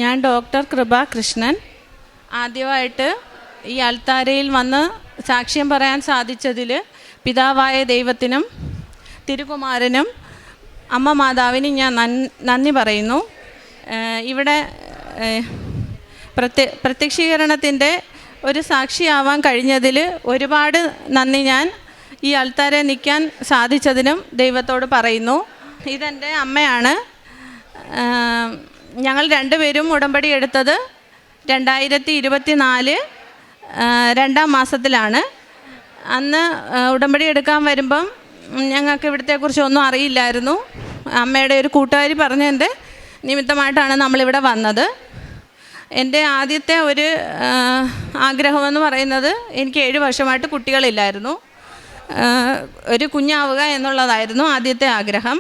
ഞാൻ ഡോക്ടർ കൃപ കൃഷ്ണൻ. ആദ്യമായിട്ട് ഈ അൾത്താരയിൽ വന്ന് സാക്ഷ്യം പറയാൻ സാധിച്ചതിൽ പിതാവായ ദൈവത്തിനും തിരുകുമാരനും അമ്മ മാതാവിനും ഞാൻ നന്ദി പറയുന്നു. ഇവിടെ പ്രത്യക്ഷീകരണത്തിൻ്റെ ഒരു സാക്ഷിയാവാൻ കഴിഞ്ഞതിൽ ഒരുപാട് നന്ദി ഞാൻ ഈ അൾത്താരെ നിൽക്കാൻ സാധിച്ചതിനും ദൈവത്തോട് പറയുന്നു. ഇതെൻ്റെ അമ്മയാണ്. ഞങ്ങൾ രണ്ടുപേരും ഉടമ്പടി എടുത്തത് 2024 2-ാം മാസത്തിലാണ്. അന്ന് ഉടമ്പടി എടുക്കാൻ വരുമ്പം ഞങ്ങൾക്ക് ഇവിടത്തെക്കുറിച്ച് ഒന്നും അറിയില്ലായിരുന്നു. അമ്മയുടെ ഒരു കൂട്ടുകാരി പറഞ്ഞതിൻ്റെ നിമിത്തമായിട്ടാണ് നമ്മളിവിടെ വന്നത്. എൻ്റെ ആദ്യത്തെ ഒരു ആഗ്രഹമെന്ന് പറയുന്നത് എനിക്ക് 7 വർഷമായിട്ട് കുട്ടികളില്ലായിരുന്നു. ഒരു കുഞ്ഞാവുക എന്നുള്ളതായിരുന്നു ആദ്യത്തെ ആഗ്രഹം.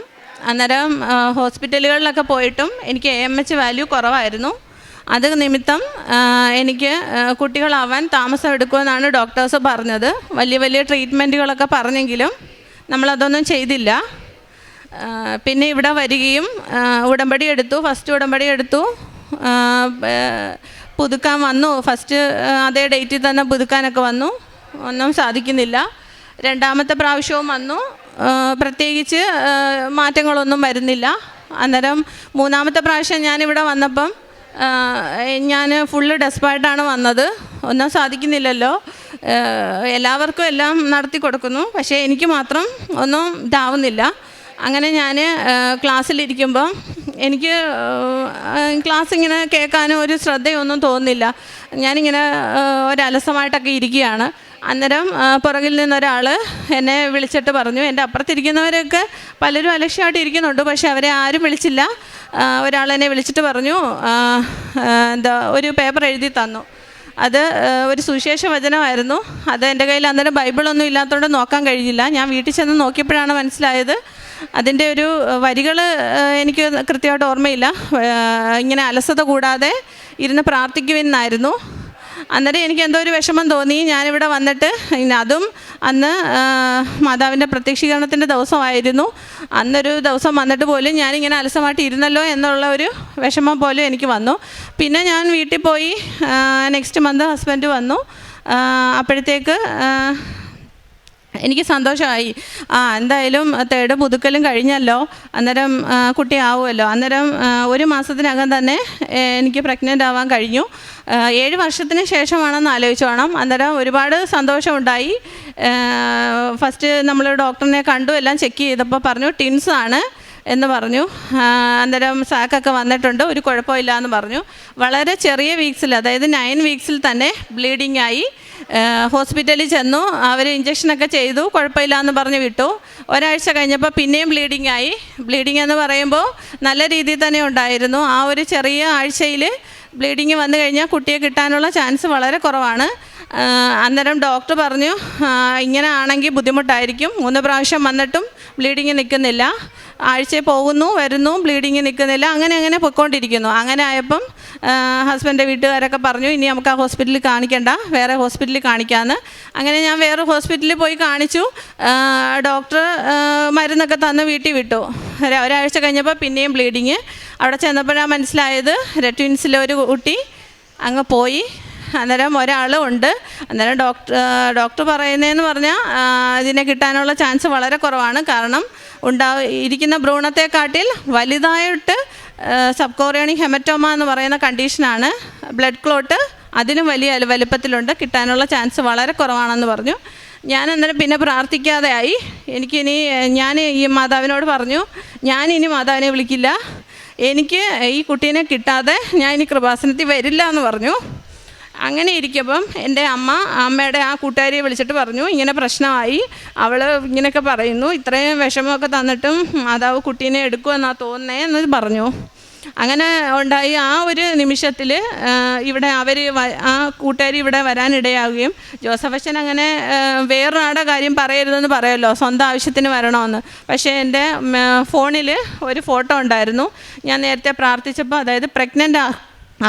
അന്നേരം ഹോസ്പിറ്റലുകളിലൊക്കെ പോയിട്ടും എനിക്ക് AMH വാല്യൂ കുറവായിരുന്നു. അത് നിമിത്തം എനിക്ക് കുട്ടികളാവാൻ താമസം എടുക്കുമെന്നാണ് ഡോക്ടേഴ്സ് പറഞ്ഞത്. വലിയ വലിയ ട്രീറ്റ്മെൻറ്റുകളൊക്കെ പറഞ്ഞെങ്കിലും നമ്മളതൊന്നും ചെയ്തില്ല. പിന്നെ ഇവിടെ വരികയും ഉടമ്പടി എടുത്തു. ഫസ്റ്റ് ഉടമ്പടി എടുത്തു, പുതുക്കാൻ വന്നു. ഫസ്റ്റ് അതേ ഡേറ്റിൽ തന്നെ പുതുക്കാനൊക്കെ വന്നു, ഒന്നും സാധിക്കുന്നില്ല. രണ്ടാമത്തെ പ്രാവശ്യവും വന്നു, പ്രത്യേകിച്ച് മാറ്റങ്ങളൊന്നും വരുന്നില്ല. അന്നേരം മൂന്നാമത്തെ പ്രാവശ്യം ഞാനിവിടെ വന്നപ്പം ഞാൻ ഫുള്ള് ഡെസ്പായിട്ടാണ് വന്നത്. ഒന്നും സാധിക്കുന്നില്ലല്ലോ, എല്ലാവർക്കും എല്ലാം നടത്തി കൊടുക്കുന്നു, പക്ഷേ എനിക്ക് മാത്രം ഒന്നും ഇതാവുന്നില്ല. അങ്ങനെ ഞാൻ ക്ലാസ്സിലിരിക്കുമ്പോൾ എനിക്ക് ക്ലാസ് ഇങ്ങനെ കേൾക്കാനും ഒരു ശ്രദ്ധയൊന്നും തോന്നുന്നില്ല. ഞാനിങ്ങനെ ഒരലസമായിട്ടൊക്കെ ഇരിക്കുകയാണ്. അന്നേരം പുറകിൽ നിന്നൊരാൾ എന്നെ വിളിച്ചിട്ട് പറഞ്ഞു, എൻ്റെ അപ്പുറത്തിരിക്കുന്നവരൊക്കെ പലരും അലക്ഷ്യമായിട്ട് ഇരിക്കുന്നുണ്ട്, പക്ഷെ അവരെ ആരും വിളിച്ചില്ല. ഒരാൾ എന്നെ വിളിച്ചിട്ട് പറഞ്ഞു, ഒരു പേപ്പർ എഴുതി തന്നു. അത് ഒരു സുവിശേഷ വചനമായിരുന്നു. അത് എൻ്റെ കയ്യിൽ അന്നേരം ബൈബിളൊന്നും ഇല്ലാത്തതുകൊണ്ട് നോക്കാൻ കഴിഞ്ഞില്ല. ഞാൻ വീട്ടിൽ ചെന്ന് നോക്കിയപ്പോഴാണ് മനസ്സിലായത്. അതിൻ്റെ ഒരു വരികൾ എനിക്ക് കൃത്യമായിട്ട് ഓർമ്മയില്ല. ഇങ്ങനെ അലസത കൂടാതെ ഇരുന്ന് പ്രാർത്ഥിക്കുമെന്നായിരുന്നു. അന്നേരം എനിക്ക് എന്തോ ഒരു വിഷമം തോന്നി. ഞാനിവിടെ വന്നിട്ട് അതും അന്ന് മാതാവിൻ്റെ പ്രത്യക്ഷീകരണത്തിൻ്റെ ദിവസമായിരുന്നു. അന്നൊരു ദിവസം വന്നിട്ട് പോലും ഞാനിങ്ങനെ അലസമായിട്ട് ഇരുന്നല്ലോ എന്നുള്ള ഒരു വിഷമം പോലും എനിക്ക് വന്നു. പിന്നെ ഞാൻ വീട്ടിൽ പോയി. നെക്സ്റ്റ് മന്ത് ഹസ്ബൻഡ് വന്നു. അപ്പോഴത്തേക്ക് എനിക്ക് സന്തോഷമായി. എന്തായാലും 3rd പുതുക്കലും കഴിഞ്ഞല്ലോ, അന്നേരം കുട്ടി ആവുമല്ലോ. അന്നേരം 1 മാസത്തിനകം തന്നെ എനിക്ക് പ്രഗ്നൻ്റ് ആവാൻ കഴിഞ്ഞു. 7 വർഷത്തിന് ശേഷമാണെന്ന് ആലോചിച്ചോണം. അന്നേരം ഒരുപാട് സന്തോഷമുണ്ടായി. ഫസ്റ്റ് നമ്മൾ ഡോക്ടറിനെ കണ്ടു, എല്ലാം ചെക്ക് ചെയ്തപ്പോൾ പറഞ്ഞു ട്വിൻസാണ് എന്ന് പറഞ്ഞു. അന്നേരം സാക്കൊക്കെ വന്നിട്ടുണ്ട്, ഒരു കുഴപ്പമില്ല എന്ന് പറഞ്ഞു. വളരെ ചെറിയ വീക്സിൽ, അതായത് 9 വീക്സിൽ തന്നെ ബ്ലീഡിങ് ആയി. ഹോസ്പിറ്റലിൽ ചെന്നു, അവർ ഇഞ്ചക്ഷനൊക്കെ ചെയ്തു, കുഴപ്പമില്ല എന്ന് പറഞ്ഞ് വിട്ടു. ഒരാഴ്ച കഴിഞ്ഞപ്പോൾ പിന്നെയും ബ്ലീഡിങ് ആയി. ബ്ലീഡിങ് എന്ന് പറയുമ്പോൾ നല്ല രീതിയിൽ തന്നെ ഉണ്ടായിരുന്നു. ആ ഒരു ചെറിയ ആഴ്ചയിൽ ബ്ലീഡിങ് വന്നു കഴിഞ്ഞാൽ കുട്ടിയെ കിട്ടാനുള്ള ചാൻസ് വളരെ കുറവാണ്. അന്നേരം ഡോക്ടർ പറഞ്ഞു, ഇങ്ങനെ ആണെങ്കിൽ ബുദ്ധിമുട്ടായിരിക്കും. 3 പ്രാവശ്യം വന്നിട്ടും ബ്ലീഡിങ് നിൽക്കുന്നില്ല. ആഴ്ചയിൽ പോകുന്നു വരുന്നു, ബ്ലീഡിങ് നിൽക്കുന്നില്ല. അങ്ങനെ പൊയ്ക്കൊണ്ടിരിക്കുന്നു. അങ്ങനെ ആയപ്പം ഹസ്ബൻഡിൻ്റെ വീട്ടുകാരൊക്കെ പറഞ്ഞു, ഇനി നമുക്ക് ആ ഹോസ്പിറ്റലിൽ കാണിക്കണ്ട, വേറെ ഹോസ്പിറ്റലിൽ കാണിക്കാമെന്ന്. അങ്ങനെ ഞാൻ വേറെ ഹോസ്പിറ്റലിൽ പോയി കാണിച്ചു. ഡോക്ടർ മരുന്നൊക്കെ തന്ന് വീട്ടിൽ വിട്ടു. ഒരാഴ്ച കഴിഞ്ഞപ്പോൾ പിന്നെയും ബ്ലീഡിങ്. അവിടെ ചെന്നപ്പോഴാണ് മനസ്സിലായത് ട്വിൻസിലെ ഒരു കുട്ടി അങ്ങ് പോയി. അന്നേരം ഒരാളും ഉണ്ട്. അന്നേരം ഡോക്ടർ പറയുന്നതെന്ന് പറഞ്ഞാൽ ഇതിനെ കിട്ടാനുള്ള ചാൻസ് വളരെ കുറവാണ്. കാരണം ഇരിക്കുന്ന ഭ്രൂണത്തെക്കാട്ടിൽ വലുതായിട്ട് സബ്കോറിയോണിക് ഹെമറ്റോമ എന്ന് പറയുന്ന കണ്ടീഷനാണ്. ബ്ലഡ് ക്ലോട്ട് അതിനും വലിയ വലുപ്പത്തിലുണ്ട്. കിട്ടാനുള്ള ചാൻസ് വളരെ കുറവാണെന്ന് പറഞ്ഞു. ഞാൻ അന്നേരം പിന്നെ പ്രാർത്ഥിക്കാതെ ആയി. ഞാൻ ഈ മാതാവിനോട് പറഞ്ഞു, ഞാനിനി മാതാവിനെ വിളിക്കില്ല, എനിക്ക് ഈ കുട്ടീനെ കിട്ടാതെ ഞാൻ ഇനി കൃപാസനത്തിൽ വരില്ല എന്ന് പറഞ്ഞു. അങ്ങനെ ഇരിക്കുമ്പം എൻ്റെ അമ്മയുടെ ആ കൂട്ടുകാരിയെ വിളിച്ചിട്ട് പറഞ്ഞു, ഇങ്ങനെ പ്രശ്നമായി, അവൾ ഇങ്ങനെയൊക്കെ പറയുന്നു, ഇത്രയും വിഷമമൊക്കെ തന്നിട്ടും മാതാവ് കുട്ടീനെ എടുക്കുമെന്നാണ് തോന്നുന്നേ എന്ന് പറഞ്ഞു. അങ്ങനെ ഉണ്ടായി. ആ ഒരു നിമിഷത്തിൽ ഇവിടെ ആ കൂട്ടുകാരി ഇവിടെ വരാനിടയാവുകയും, ജോസഫച്ചൻ അങ്ങനെ വേറൊരാളുടെ കാര്യം പറയരുതെന്ന് പറയുമല്ലോ, സ്വന്തം ആവശ്യത്തിന് വരണമെന്ന്. പക്ഷേ എൻ്റെ ഫോണിൽ ഒരു ഫോട്ടോ ഉണ്ടായിരുന്നു. ഞാൻ നേരത്തെ പ്രാർത്ഥിച്ചപ്പോൾ, അതായത് പ്രഗ്നൻ്റ്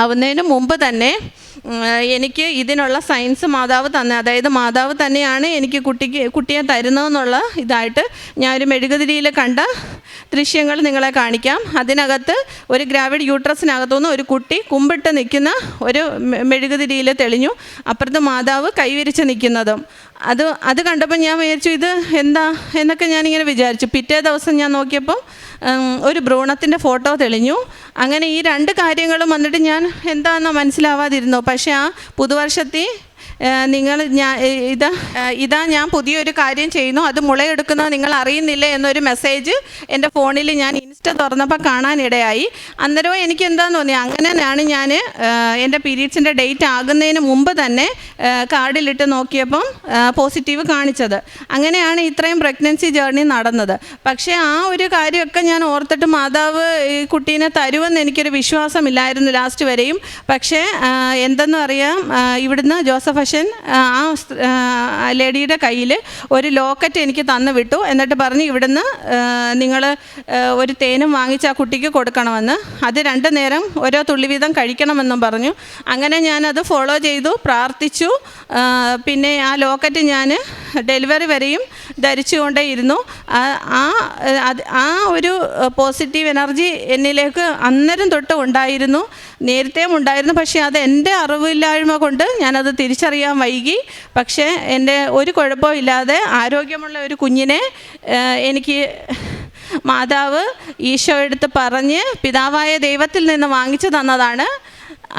ആവുന്നതിന് മുമ്പ് തന്നെ എനിക്ക് ഇതിനുള്ള സയൻസ് മാതാവ് തന്നെ, അതായത് മാതാവ് തന്നെയാണ് എനിക്ക് കുട്ടിയെ തരുന്നതെന്നുള്ള ഇതായിട്ട് ഞാനൊരു മെഴുകുതിരിയിൽ കണ്ട ദൃശ്യങ്ങൾ നിങ്ങളെ കാണിക്കാം. അതിനകത്ത് ഒരു ഗ്രാവിഡ് യൂട്രസിനകത്തുനിന്ന് ഒരു കുട്ടി കുമ്പിട്ട് നിൽക്കുന്ന ഒരു മെഴുകുതിരിയിൽ തെളിഞ്ഞു. അപ്പുറത്ത് മാതാവ് കൈവിരിച്ച് നിൽക്കുന്നതും അത് കണ്ടപ്പോൾ ഞാൻ വിചാരിച്ചു ഇത് എന്താ എന്നൊക്കെ ഞാനിങ്ങനെ വിചാരിച്ചു. പിറ്റേ ദിവസം ഞാൻ നോക്കിയപ്പോൾ ഒരു ഭ്രൂണത്തിൻ്റെ ഫോട്ടോ തെളിഞ്ഞു. അങ്ങനെ ഈ രണ്ട് കാര്യങ്ങളും വന്നിട്ട് ഞാൻ എന്താണെന്ന് മനസ്സിലാവാതിരുന്നു. പക്ഷേ ആ പുതുവർഷത്തിൽ ഇതാ ഞാൻ പുതിയൊരു കാര്യം ചെയ്യുന്നു, അത് മുളയെടുക്കുന്നത് നിങ്ങൾ അറിയുന്നില്ല എന്നൊരു മെസ്സേജ് എൻ്റെ ഫോണിൽ ഞാൻ ഇൻസ്റ്റ തുറന്നപ്പോൾ കാണാനിടയായി. അന്നേരവും എനിക്ക് എന്താണെന്ന് തോന്നി, അങ്ങനെയാണ് ഞാൻ എൻ്റെ പീരീഡ്സിൻ്റെ ഡേറ്റ് ആകുന്നതിന് മുമ്പ് തന്നെ കാർഡിലിട്ട് നോക്കിയപ്പം പോസിറ്റീവ് കാണിച്ചത്. അങ്ങനെയാണ് ഇത്രയും പ്രഗ്നൻസി ജേർണി നടന്നത്. പക്ഷേ ആ ഒരു കാര്യമൊക്കെ ഞാൻ ഓർത്തിട്ട് മാതാവ് ഈ കുട്ടീനെ തരുമെന്ന് എനിക്കൊരു വിശ്വാസമില്ലായിരുന്നു ലാസ്റ്റ് വരെയും. പക്ഷേ എന്തെന്ന് അറിയാം, ഇവിടുന്ന് ജോസഫ് അച്ഛൻ ആ ലേഡിയുടെ കയ്യിൽ ഒരു ലോക്കറ്റ് എനിക്ക് തന്നു വിട്ടു. എന്നിട്ട് പറഞ്ഞു, ഇവിടുന്ന് നിങ്ങൾ ഒരു തേനും വാങ്ങിച്ച് ആ കുട്ടിക്ക് കൊടുക്കണമെന്ന്, അത് 2 നേരം ഓരോ തുള്ളി വീതം കഴിക്കണമെന്നും പറഞ്ഞു. അങ്ങനെ ഞാനത് ഫോളോ ചെയ്തു, പ്രാർത്ഥിച്ചു. പിന്നെ ആ ലോക്കറ്റ് ഞാൻ ഡെലിവറി വരെയും ധരിച്ചുകൊണ്ടേയിരുന്നു. ആ ഒരു പോസിറ്റീവ് എനർജി എന്നിലേക്ക് അന്നേരം തൊട്ട് ഉണ്ടായിരുന്നു, നേരത്തെയും ഉണ്ടായിരുന്നു. പക്ഷേ അത് എൻ്റെ അറിവില്ലായ്മ കൊണ്ട് ഞാനത് തിരിച്ചറിയാൻ വൈകി. പക്ഷേ എൻ്റെ ഒരു കുഴപ്പമില്ലാതെ ആരോഗ്യമുള്ള ഒരു കുഞ്ഞിനെ എനിക്ക് മാതാവ് ഈശോ എടുത്ത് പറഞ്ഞ് പിതാവായ ദൈവത്തിൽ നിന്ന് വാങ്ങിച്ചു തന്നതാണ്.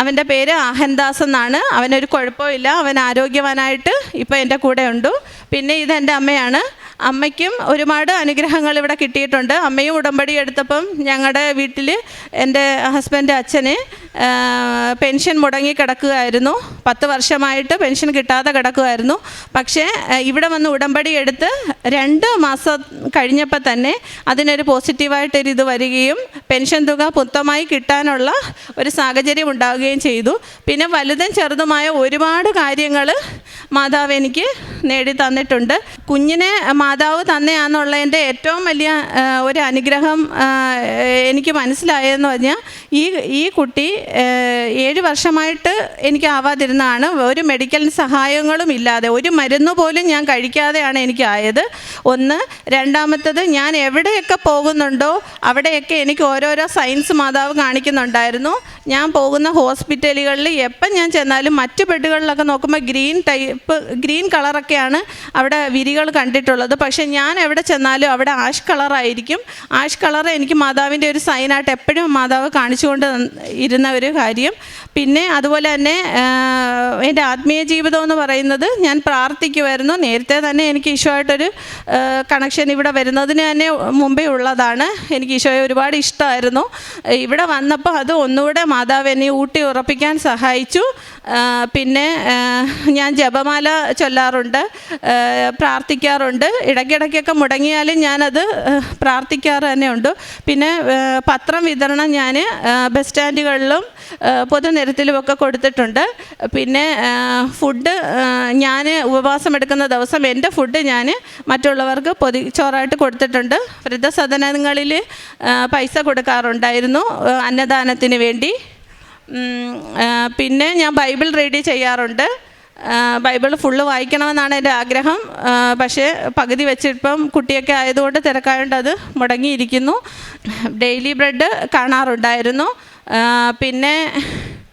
അവൻ്റെ പേര് ആഹൻദാസ് എന്നാണ്. അവനൊരു കുഴപ്പമില്ല, അവൻ ആരോഗ്യവാനായിട്ട് ഇപ്പോൾ എൻ്റെ കൂടെ ഉണ്ട്. പിന്നെ ഇതെൻ്റെ അമ്മയാണ്. അമ്മയ്ക്കും ഒരുപാട് അനുഗ്രഹങ്ങൾ ഇവിടെ കിട്ടിയിട്ടുണ്ട്. അമ്മയും ഉടമ്പടി എടുത്തപ്പം ഞങ്ങളുടെ വീട്ടിൽ എൻ്റെ ഹസ്ബൻഡ് അച്ഛന് പെൻഷൻ മുടങ്ങി കിടക്കുകയായിരുന്നു. 10 വർഷമായിട്ട് പെൻഷൻ കിട്ടാതെ കിടക്കുകയായിരുന്നു. പക്ഷേ ഇവിടെ വന്ന് ഉടമ്പടി എടുത്ത് 2 മാസം കഴിഞ്ഞപ്പോൾ തന്നെ അതിനൊരു പോസിറ്റീവായിട്ടൊരിത് വരികയും പെൻഷൻ തുക മൊത്തമായി കിട്ടാനുള്ള ഒരു സാഹചര്യം ഉണ്ടാവുകയും ചെയ്തു. പിന്നെ വലുതും ചെറുതുമായ ഒരുപാട് കാര്യങ്ങൾ മാതാവ് എനിക്ക് നേടി തന്നിട്ടുണ്ട്. കുഞ്ഞിനെ മാതാവ് തന്നെയാണെന്നുള്ളതിൻ്റെ ഏറ്റവും വലിയ ഒരു അനുഗ്രഹം എനിക്ക് മനസ്സിലായതെന്ന് പറഞ്ഞാൽ, ഈ കുട്ടി 7 വർഷമായിട്ട് എനിക്ക് ആവാതിരുന്നതാണ്. ഒരു മെഡിക്കൽ സഹായങ്ങളും ഇല്ലാതെ, ഒരു മരുന്ന് പോലും ഞാൻ കഴിക്കാതെയാണ് എനിക്ക് ആയത്. ഒന്ന്. രണ്ടാമത്തത്, ഞാൻ എവിടെയൊക്കെ പോകുന്നുണ്ടോ അവിടെയൊക്കെ എനിക്ക് ഓരോരോ സയൻസ് മാതാവ് കാണിക്കുന്നുണ്ടായിരുന്നു. ഞാൻ പോകുന്ന ഹോസ്പിറ്റലുകളിൽ എപ്പം ഞാൻ ചെന്നാലും മറ്റ് ബെഡുകളിലൊക്കെ നോക്കുമ്പോൾ ഗ്രീൻ കളറൊക്കെയാണ് അവിടെ വിരികൾ കണ്ടിട്ടുള്ളത്. പക്ഷേ ഞാൻ എവിടെ ചെന്നാലും അവിടെ ആഷ് കളറായിരിക്കും. ആഷ് കളർ എനിക്ക് മാതാവിൻ്റെ ഒരു സൈനായിട്ട് എപ്പോഴും മാതാവ് കാണിച്ചുകൊണ്ട് ഇരുന്ന ഒരു കാര്യം. പിന്നെ അതുപോലെ തന്നെ എൻ്റെ ആത്മീയ ജീവിതം എന്ന് പറയുന്നത്, ഞാൻ പ്രാർത്ഥിക്കുമായിരുന്നു. നേരത്തെ തന്നെ എനിക്ക് ഈശോയായിട്ടൊരു കണക്ഷൻ ഇവിടെ വരുന്നതിന് തന്നെ മുമ്പേ ഉള്ളതാണ്. എനിക്ക് ഈശോയെ ഒരുപാട് ഇഷ്ടമായിരുന്നു. ഇവിടെ വന്നപ്പോൾ അത് ഒന്നുകൂടെ മാതാവ് എന്നെ ഊട്ടി ഉറപ്പിക്കാൻ സഹായിച്ചു. പിന്നെ ഞാൻ ജപമാല ചൊല്ലാറുണ്ട്, പ്രാർത്ഥിക്കാറുണ്ട്. ഇടയ്ക്കിടയ്ക്കൊക്കെ മുടങ്ങിയാലും ഞാനത് പ്രാർത്ഥിക്കാറ് തന്നെ ഉണ്ട്. പിന്നെ പത്രം വിതരണം ഞാൻ ബസ് സ്റ്റാൻഡുകളിലും പൊതുനിരത്തിലുമൊക്കെ കൊടുത്തിട്ടുണ്ട്. പിന്നെ ഫുഡ് ഞാൻ ഉപവാസം എടുക്കുന്ന ദിവസം എൻ്റെ ഫുഡ് ഞാൻ മറ്റുള്ളവർക്ക് പൊതിച്ചോറായിട്ട് കൊടുത്തിട്ടുണ്ട്. വൃദ്ധസദനങ്ങളിൽ പൈസ കൊടുക്കാറുണ്ടായിരുന്നു അന്നദാനത്തിന് വേണ്ടി. പിന്നെ ഞാൻ ബൈബിൾ റീഡ് ചെയ്യാറുണ്ട്. ബൈബിൾ ഫുള്ള് വായിക്കണമെന്നാണ് എൻ്റെ ആഗ്രഹം. പക്ഷേ പകുതി വെച്ചിപ്പം കുട്ടിയൊക്കെ ആയതുകൊണ്ട് തിരക്കായതുകൊണ്ട് അത് മുടങ്ങിയിരിക്കുന്നു. Daily bread കാണാറുണ്ടായിരുന്നു. പിന്നെ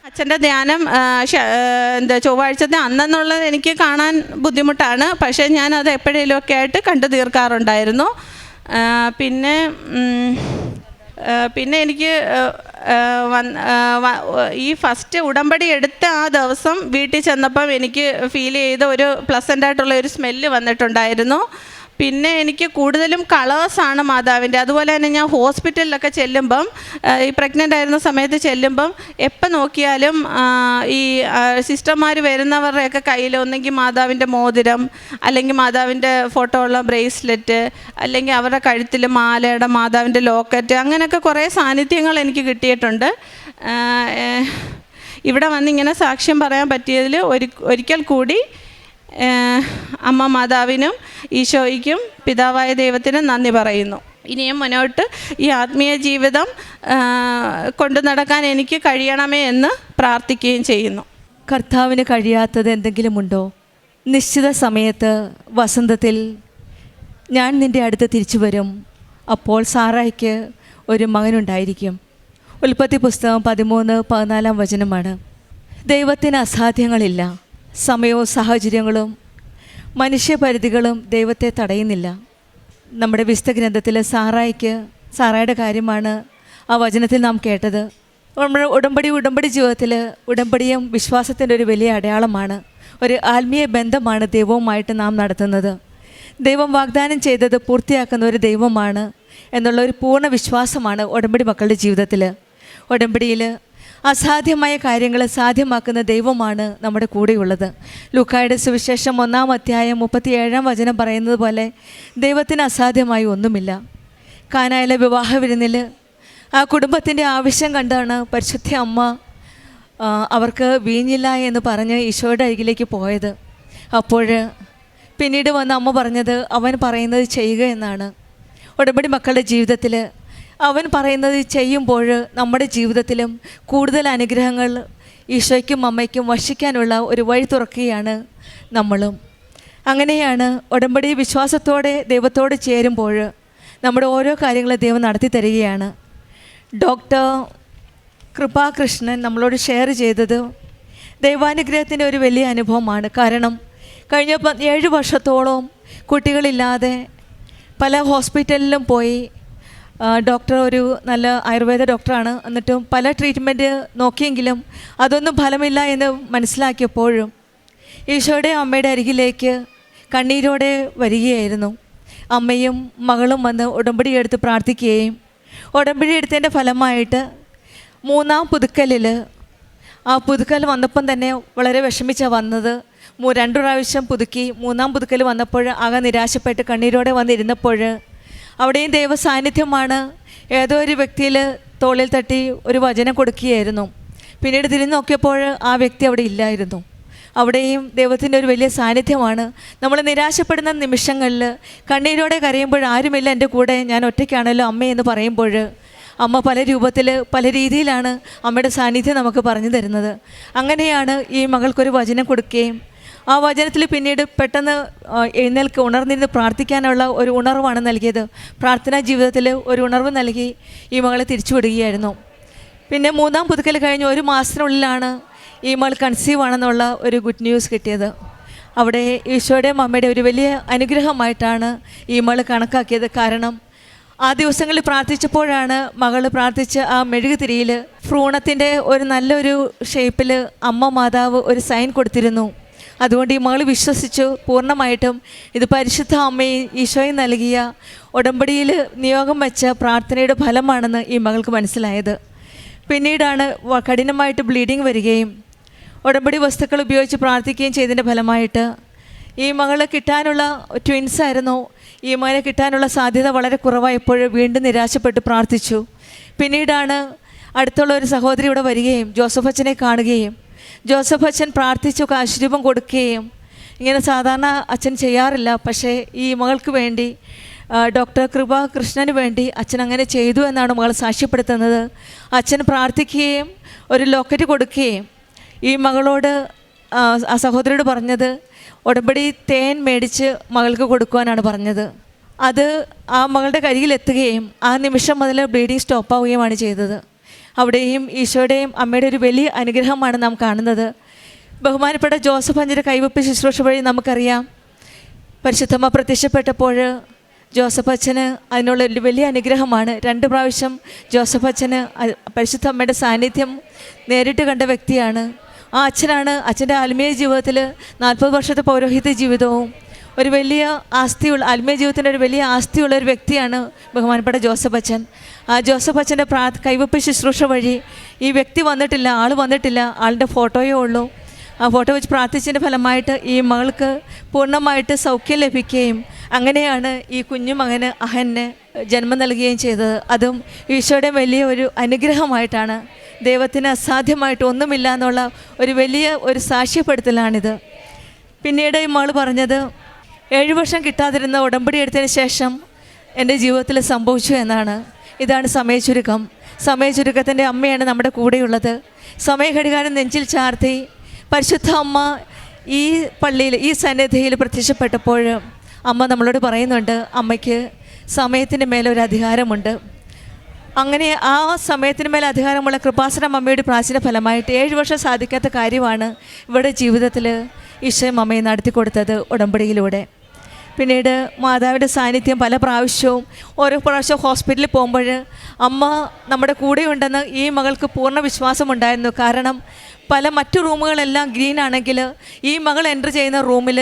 അച്ഛൻ്റെ ധ്യാനം ചൊവ്വാഴ്ചത്തെ അന്നെന്നുള്ളത് എനിക്ക് കാണാൻ ബുദ്ധിമുട്ടാണ്. പക്ഷേ ഞാനത് എപ്പോഴേലുമൊക്കെ ആയിട്ട് കണ്ടു തീർക്കാറുണ്ടായിരുന്നു. പിന്നെ എനിക്ക് ഈ ഫസ്റ്റ് ഉടമ്പടി എടുത്ത ആ ദിവസം വീട്ടിൽ ചെന്നപ്പം എനിക്ക് ഫീൽ ചെയ്ത ഒരു പ്ലസൻ്റായിട്ടുള്ള ഒരു സ്മെല്ല് വന്നിട്ടുണ്ടായിരുന്നു. പിന്നെ എനിക്ക് കൂടുതലും കളേഴ്സാണ് മാതാവിൻ്റെ. അതുപോലെ തന്നെ ഞാൻ ഹോസ്പിറ്റലിലൊക്കെ ചെല്ലുമ്പം, ഈ പ്രഗ്നൻ്റ് ആയിരുന്ന സമയത്ത് ചെല്ലുമ്പം എപ്പോൾ നോക്കിയാലും ഈ സിസ്റ്റർമാർ വരുന്നവരുടെയൊക്കെ കയ്യിൽ ഒന്നെങ്കിൽ മാതാവിൻ്റെ മോതിരം, അല്ലെങ്കിൽ മാതാവിൻ്റെ ഫോട്ടോ ഉള്ള ബ്രേസ്ലെറ്റ്, അല്ലെങ്കിൽ അവരുടെ കഴുത്തിൽ മാലയുടെ മാതാവിൻ്റെ ലോക്കറ്റ്, അങ്ങനെയൊക്കെ കുറേ സാന്നിധ്യങ്ങൾ എനിക്ക് കിട്ടിയിട്ടുണ്ട്. ഇവിടെ വന്നിങ്ങനെ സാക്ഷ്യം പറയാൻ പറ്റിയതിൽ ഒരിക്കൽ കൂടി അമ്മ മാതാവിനും ഈശോയ്ക്കും പിതാവായ ദൈവത്തിനും നന്ദി പറയുന്നു. ഇനിയും മുന്നോട്ട് ഈ ആത്മീയ ജീവിതം കൊണ്ടു നടക്കാൻ എനിക്ക് കഴിയണമേ എന്ന് പ്രാർത്ഥിക്കുകയും ചെയ്യുന്നു. കർത്താവിന് കഴിയാത്തത് എന്തെങ്കിലുമുണ്ടോ? നിശ്ചിത സമയത്ത് വസന്തത്തിൽ ഞാൻ നിൻ്റെ അടുത്ത് തിരിച്ചു വരും, അപ്പോൾ സാറായ്ക്ക് ഒരു മകനുണ്ടായിരിക്കും. ഉൽപ്പത്തി പുസ്തകം 13-14 ദൈവത്തിന് അസാധ്യങ്ങളില്ല. സമയവും സാഹചര്യങ്ങളും മനുഷ്യപരിധികളും ദൈവത്തെ തടയുന്നില്ല. നമ്മുടെ വിശുദ്ധ ഗ്രന്ഥത്തിൽ സാറായുടെ കാര്യമാണ് ആ വചനത്തിൽ നാം കേട്ടത്. നമ്മുടെ ഉടമ്പടി ജീവിതത്തിൽ ഉടമ്പടിയും വിശ്വാസത്തിൻ്റെ ഒരു വലിയ അടയാളമാണ്. ഒരു ആത്മീയ ബന്ധമാണ് ദൈവവുമായിട്ട് നാം നടത്തുന്നത്. ദൈവം വാഗ്ദാനം ചെയ്തത് പൂർത്തിയാക്കുന്ന ഒരു ദൈവമാണ് എന്നുള്ള ഒരു പൂർണ്ണ വിശ്വാസമാണ് ഉടമ്പടി മക്കളുടെ ജീവിതത്തിൽ. ഉടമ്പടിയിൽ അസാധ്യമായ കാര്യങ്ങൾ സാധ്യമാക്കുന്ന ദൈവമാണ് നമ്മുടെ കൂടെയുള്ളത്. ലൂക്കായുടെ സുവിശേഷം 1-37 പറയുന്നത് പോലെ ദൈവത്തിന് അസാധ്യമായി ഒന്നുമില്ല. കാനായിലെ വിവാഹ വിരുന്നിൽ ആ കുടുംബത്തിൻ്റെ ആവശ്യം കണ്ടാണ് പരിശുദ്ധ അമ്മ അവർക്ക് വീഞ്ഞില്ല എന്ന് പറഞ്ഞ് ഈശോയുടെ അരികിലേക്ക് പോയത്. അപ്പോൾ പിന്നീട് വന്ന് അമ്മ പറഞ്ഞത് അവൻ പറയുന്നത് ചെയ്യുക എന്നാണ്. ഉടമ്പടി മക്കളുടെ ജീവിതത്തിൽ അവൻ പറയുന്നത് ചെയ്യുമ്പോൾ നമ്മുടെ ജീവിതത്തിലും കൂടുതൽ അനുഗ്രഹങ്ങൾ ഈശോയ്ക്കും അമ്മയ്ക്കും വർഷിക്കാനുള്ള ഒരു വഴി തുറക്കുകയാണ് നമ്മളും. അങ്ങനെയാണ് ഉടമ്പടി വിശ്വാസത്തോടെ ദൈവത്തോട് ചേരുമ്പോൾ നമ്മുടെ ഓരോ കാര്യങ്ങളും ദൈവം നടത്തി തരികയാണ്. ഡോക്ടർ കൃപാകൃഷ്ണൻ നമ്മളോട് ഷെയർ ചെയ്തത് ദൈവാനുഗ്രഹത്തിൻ്റെ ഒരു വലിയ അനുഭവമാണ്. കാരണം കഴിഞ്ഞ 7 വർഷത്തോളം കുട്ടികളില്ലാതെ പല ഹോസ്പിറ്റലിലും പോയി. ഡോക്ടർ ഒരു നല്ല ആയുർവേദ ഡോക്ടറാണ്. എന്നിട്ടും പല ട്രീറ്റ്മെൻറ്റ് നോക്കിയെങ്കിലും അതൊന്നും ഫലമില്ല എന്ന് മനസ്സിലാക്കിയപ്പോഴും ഈശോയുടെ അമ്മയുടെ അരികിലേക്ക് കണ്ണീരോടെ വരികയായിരുന്നു. അമ്മയും മകളും വന്ന് ഉടമ്പടി എടുത്ത് പ്രാർത്ഥിക്കുകയും ഉടമ്പടി എടുത്തതിൻ്റെ ഫലമായിട്ട് 3-ാം പുതുക്കലിൽ ആ പുതുക്കൽ വന്നപ്പം തന്നെ വളരെ വിഷമിച്ചാണ് വന്നത്. 2 പ്രാവശ്യം പുതുക്കി 3-ാം പുതുക്കൽ വന്നപ്പോൾ ആകെ നിരാശപ്പെട്ട് കണ്ണീരോടെ വന്നിരുന്നപ്പോൾ അവിടെയും ദൈവ സാന്നിധ്യമാണ്. ഏതോ ഒരു വ്യക്തിയിൽ തോളിൽ തട്ടി ഒരു വചനം കൊടുക്കുകയായിരുന്നു. പിന്നീട് തിരിഞ്ഞു നോക്കിയപ്പോൾ ആ വ്യക്തി അവിടെ ഇല്ലായിരുന്നു. അവിടെയും ദൈവത്തിൻ്റെ ഒരു വലിയ സാന്നിധ്യമാണ്. നമ്മൾ നിരാശപ്പെടുന്ന നിമിഷങ്ങളിൽ കണ്ണീരോടെ കരയുമ്പോൾ ആരുമില്ല എൻ്റെ കൂടെ, ഞാൻ ഒറ്റയ്ക്കാണല്ലോ അമ്മയെന്ന് പറയുമ്പോൾ അമ്മ പല രൂപത്തിൽ പല രീതിയിലാണ് അമ്മയുടെ സാന്നിധ്യം നമുക്ക് പറഞ്ഞു തരുന്നത്. അങ്ങനെയാണ് ഈ മകൾക്കൊരു വചനം കൊടുക്കുകയും ആ വചനത്തിൽ പിന്നീട് പെട്ടെന്ന് ഉണർന്നിരുന്ന് പ്രാർത്ഥിക്കാനുള്ള ഒരു ഉണർവാണ് നൽകിയത്. പ്രാർത്ഥനാ ജീവിതത്തിൽ ഒരു ഉണർവ് നൽകി ഈ മകളെ തിരിച്ചു വിടുകയായിരുന്നു. പിന്നെ 3-ാം പുതുക്കൽ കഴിഞ്ഞ് 1 മാസത്തിനുള്ളിലാണ് ഈ മകൾ കൺസീവ് ആണെന്നുള്ള ഒരു ഗുഡ് ന്യൂസ് കിട്ടിയത്. അവിടെ ഈശോയുടെയും അമ്മയുടെ ഒരു വലിയ അനുഗ്രഹമായിട്ടാണ് ഈ മകൾ കണക്കാക്കിയത്. കാരണം ആ ദിവസങ്ങളിൽ പ്രാർത്ഥിച്ചപ്പോഴാണ് മകൾ പ്രാർത്ഥിച്ച ആ മെഴുകുതിരിയിൽ ഭ്രൂണത്തിൻ്റെ ഒരു നല്ലൊരു ഷേപ്പിൽ അമ്മ മാതാവ് ഒരു സൈൻ കൊടുത്തിരുന്നു. അതുകൊണ്ട് ഈ മകൾ വിശ്വസിച്ചു പൂർണ്ണമായിട്ടും ഇത് പരിശുദ്ധ അമ്മയും ഈശോയും നൽകിയ ഉടമ്പടിയിൽ നിയോഗം വെച്ച പ്രാർത്ഥനയുടെ ഫലമാണെന്ന് ഈ മകൾക്ക് മനസ്സിലായത്. പിന്നീടാണ് കഠിനമായിട്ട് ബ്ലീഡിങ് വരികയും ഉടമ്പടി വസ്തുക്കൾ ഉപയോഗിച്ച് പ്രാർത്ഥിക്കുകയും ചെയ്തതിൻ്റെ ഫലമായിട്ട് ഈ മകളെ കിട്ടാനുള്ള ട്വിൻസായിരുന്നു. ഈ മകനെ കിട്ടാനുള്ള സാധ്യത വളരെ കുറവായപ്പോൾ വീണ്ടും നിരാശപ്പെട്ട് പ്രാർത്ഥിച്ചു. പിന്നീടാണ് അടുത്തുള്ള ഒരു സഹോദരി ഇവിടെ വരികയും ജോസഫ് അച്ഛനെ കാണുകയും ജോസഫ് അച്ഛൻ പ്രാർത്ഥിച്ചു കാശുരൂപം കൊടുക്കുകയും ഇങ്ങനെ സാധാരണ അച്ഛൻ ചെയ്യാറില്ല, പക്ഷേ ഈ മകൾക്ക് വേണ്ടി ഡോക്ടർ കൃപാകൃഷ്ണന് വേണ്ടി അച്ഛൻ അങ്ങനെ ചെയ്തു എന്നാണ് മകൾ സാക്ഷ്യപ്പെടുത്തുന്നത്. അച്ഛൻ പ്രാർത്ഥിക്കുകയും ഒരു ലോക്കറ്റ് കൊടുക്കുകയും ഈ മകളോട് ആ സഹോദരിയോട് പറഞ്ഞത് ഉടമ്പടി തേൻ മേടിച്ച് മകൾക്ക് കൊടുക്കുവാനാണ് പറഞ്ഞത്. അത് ആ മകളുടെ കരികിലെത്തുകയും ആ നിമിഷം മുതൽ ബ്ലീഡിങ് സ്റ്റോപ്പാവുകയുമാണ് ചെയ്തത്. അവിടെയും ഈശോയുടെയും അമ്മയുടെ ഒരു വലിയ അനുഗ്രഹമാണ് നാം കാണുന്നത്. ബഹുമാനപ്പെട്ട ജോസഫ് അഞ്ചിൻ്റെ കൈവപ്പ് ശുശ്രൂഷ വഴി നമുക്കറിയാം, പരിശുദ്ധമ്മ പ്രത്യക്ഷപ്പെട്ടപ്പോൾ ജോസഫ് അച്ഛന് അതിനുള്ള ഒരു വലിയ അനുഗ്രഹമാണ്. 2 പ്രാവശ്യം ജോസഫ് അച്ഛന് പരിശുദ്ധ അമ്മയുടെ സാന്നിധ്യം നേരിട്ട് കണ്ട വ്യക്തിയാണ്. ആ അച്ഛനാണ് അച്ഛൻ്റെ ആത്മീയ ജീവിതത്തിൽ 40 വർഷത്തെ പൗരോഹിത്യ ജീവിതവും ഒരു വലിയ ആസ്തിയുള്ള ആത്മീയ ജീവിതത്തിൻ്റെ ഒരു വലിയ ആസ്തിയുള്ള ഒരു വ്യക്തിയാണ് ബഹുമാനപ്പെട്ട ജോസഫ് അച്ഛൻ. ആ ജോസഫ് അച്ഛൻ്റെ കൈവപ്പ് ശുശ്രൂഷ വഴി ഈ വ്യക്തി വന്നിട്ടില്ല, ആൾ വന്നിട്ടില്ല, ആളുടെ ഫോട്ടോയേ ഉള്ളൂ. ആ ഫോട്ടോ വെച്ച് പ്രാർത്ഥിച്ചതിൻ്റെ ഫലമായിട്ട് ഈ മകൾക്ക് പൂർണ്ണമായിട്ട് സൗഖ്യം ലഭിക്കുകയും അങ്ങനെയാണ് ഈ കുഞ്ഞു മകന് അഹന് ജന്മം നൽകുകയും ചെയ്തത്. അതും ഈശോയുടെ വലിയ ഒരു അനുഗ്രഹമായിട്ടാണ്. ദൈവത്തിന് അസാധ്യമായിട്ട് ഒന്നുമില്ല എന്നുള്ള ഒരു വലിയ ഒരു സാക്ഷ്യപ്പെടുത്തലാണിത്. പിന്നീട് ഈ മകൾ പറഞ്ഞത് 7 വർഷം കിട്ടാതിരുന്ന ഉടമ്പടി എടുത്തതിന് ശേഷം എൻ്റെ ജീവിതത്തിൽ സംഭവിച്ചു എന്നാണ്. ഇതാണ് സമയചുരുക്കം. സമയചുരുക്കത്തിൻ്റെ അമ്മയാണ് നമ്മുടെ കൂടെയുള്ളത്. സമയഘടികാരം നെഞ്ചിൽ ചാർത്തി പരിശുദ്ധ അമ്മ ഈ പള്ളിയിൽ ഈ സന്നിധിയിൽ പ്രത്യക്ഷപ്പെട്ടപ്പോൾ അമ്മ നമ്മളോട് പറയുന്നുണ്ട്, അമ്മയ്ക്ക് സമയത്തിൻ്റെ മേലൊരു അധികാരമുണ്ട്. അങ്ങനെ ആ സമയത്തിന് മേലെ അധികാരമുള്ള കൃപാസനം അമ്മയുടെ പ്രാചീന ഫലമായിട്ട് 7 വർഷം സാധിക്കാത്ത കാര്യമാണ് ഇവിടെ ജീവിതത്തിൽ ഈശോയും അമ്മയെ നടത്തി കൊടുത്തത് ഉടമ്പടിയിലൂടെ. പിന്നീട് മാതാവിൻ്റെ സാന്നിധ്യം പല പ്രാവശ്യവും ഓരോ പ്രാവശ്യവും ഹോസ്പിറ്റലിൽ പോകുമ്പോൾ അമ്മ നമ്മുടെ കൂടെയുണ്ടെന്ന് ഈ മകൾക്ക് പൂർണ്ണ വിശ്വാസമുണ്ടായിരുന്നു. കാരണം മറ്റു റൂമുകളെല്ലാം ഗ്രീൻ ആണെങ്കിൽ ഈ മകൾ എൻ്റർ ചെയ്യുന്ന റൂമിൽ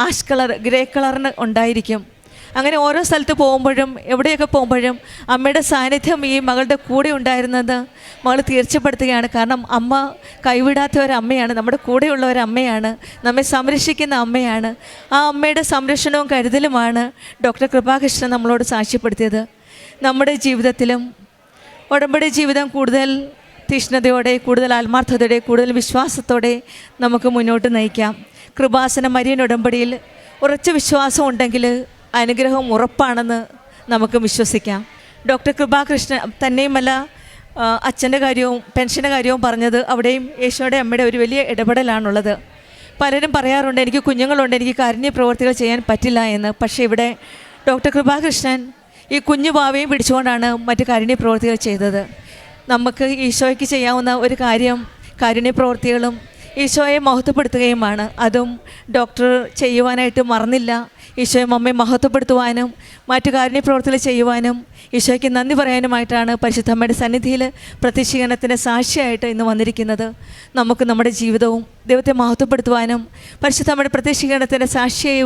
ആഷ് കളർ, ഗ്രേ കളറിന് ഉണ്ടായിരിക്കും. അങ്ങനെ ഓരോ സ്ഥലത്ത് പോകുമ്പോഴും എവിടെയൊക്കെ പോകുമ്പോഴും അമ്മയുടെ സാന്നിധ്യം ഈ മകളുടെ കൂടെ ഉണ്ടായിരുന്നത് മകൾ തീർച്ചപ്പെടുത്തുകയാണ്. കാരണം അമ്മ കൈവിടാത്ത ഒരമ്മയാണ്, നമ്മുടെ കൂടെയുള്ള ഒരമ്മയാണ്, നമ്മെ സംരക്ഷിക്കുന്ന അമ്മയാണ്. ആ അമ്മയുടെ സംരക്ഷണവും കരുതലുമാണ് ഡോക്ടർ കൃപാകൃഷ്ണൻ നമ്മളോട് സാക്ഷ്യപ്പെടുത്തിയത്. നമ്മുടെ ജീവിതത്തിലും ഉടമ്പടി ജീവിതം കൂടുതൽ തീഷ്ണതയോടെ, കൂടുതൽ ആത്മാർത്ഥതയോടെ, കൂടുതൽ വിശ്വാസത്തോടെ നമുക്ക് മുന്നോട്ട് നയിക്കാം. കൃപാസന മരിയൻ ഉടമ്പടിയിൽ ഉറച്ച വിശ്വാസം ഉണ്ടെങ്കിൽ അനുഗ്രഹം ഉറപ്പാണെന്ന് നമുക്ക് വിശ്വസിക്കാം. ഡോക്ടർ കൃപാകൃഷ്ണൻ തന്നെയുമല്ല, അച്ഛൻ്റെ കാര്യവും പെൻഷൻ്റെ കാര്യവും പറഞ്ഞത് അവിടെയും യേശോയുടെ അമ്മയുടെ ഒരു വലിയ ഇടപെടലാണുള്ളത്. പലരും പറയാറുണ്ട്, എനിക്ക് കുഞ്ഞുങ്ങളുണ്ട്, എനിക്ക് കാരുണ്യ പ്രവർത്തികൾ ചെയ്യാൻ പറ്റില്ല എന്ന്. പക്ഷേ ഇവിടെ ഡോക്ടർ കൃപാകൃഷ്ണൻ ഈ കുഞ്ഞു ഭാവയും പിടിച്ചുകൊണ്ടാണ് മറ്റ് കാരുണ്യ പ്രവർത്തികൾ ചെയ്തത്. നമുക്ക് ഈശോയ്ക്ക് ചെയ്യാവുന്ന ഒരു കാര്യം കാരുണ്യ പ്രവർത്തികളും ഈശോയെ മഹത്വപ്പെടുത്തുകയുമാണ്. അതും ഡോക്ടർ ചെയ്യുവാനായിട്ട് മറന്നില്ല. ഈശോയും അമ്മയെ മഹത്വപ്പെടുത്തുവാനും മറ്റു കാരുണ്യ പ്രവർത്തികൾ ചെയ്യുവാനും ഈശോയ്ക്ക് നന്ദി പറയാനുമായിട്ടാണ് പരിശുദ്ധ അമ്മയുടെ സന്നിധിയിൽ പ്രത്യക്ഷീകരണത്തിൻ്റെ സാക്ഷിയായിട്ട് ഇന്ന് വന്നിരിക്കുന്നത്. നമുക്ക് നമ്മുടെ ജീവിതവും ദൈവത്തെ മഹത്വപ്പെടുത്തുവാനും പരിശുദ്ധ അമ്മയുടെ പ്രത്യക്ഷീകരണത്തിൻ്റെ സാക്ഷിയായി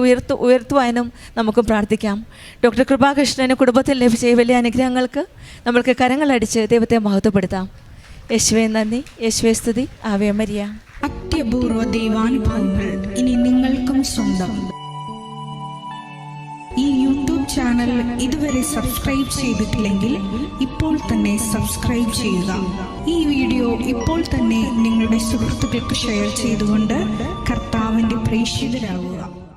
ഉയർത്തുവാനും നമുക്ക് പ്രാർത്ഥിക്കാം. ഡോക്ടർ കൃപാകൃഷ്ണന് കുടുംബത്തിൽ ലഭിച്ച വലിയ അനുഗ്രഹങ്ങൾക്ക് നമ്മൾക്ക് കരങ്ങളടിച്ച് ദൈവത്തെ മഹത്വപ്പെടുത്താം. യേശുവേ നന്ദി, യേശുവേ സ്തുതി, ആവേ മരിയ. അത്യപൂർവ ദൈവാനുഭവങ്ങൾ ഇനി നിങ്ങൾക്കും സ്വന്തം. ഈ യൂട്യൂബ് ചാനൽ ഇതുവരെ സബ്സ്ക്രൈബ് ചെയ്തിട്ടില്ലെങ്കിൽ ഇപ്പോൾ തന്നെ സബ്സ്ക്രൈബ് ചെയ്യുക. ഈ വീഡിയോ ഇപ്പോൾ തന്നെ നിങ്ങളുടെ സുഹൃത്തുക്കൾക്ക് ഷെയർ ചെയ്തുകൊണ്ട് കർത്താവിൻ്റെ പ്രേക്ഷിതരാകുക.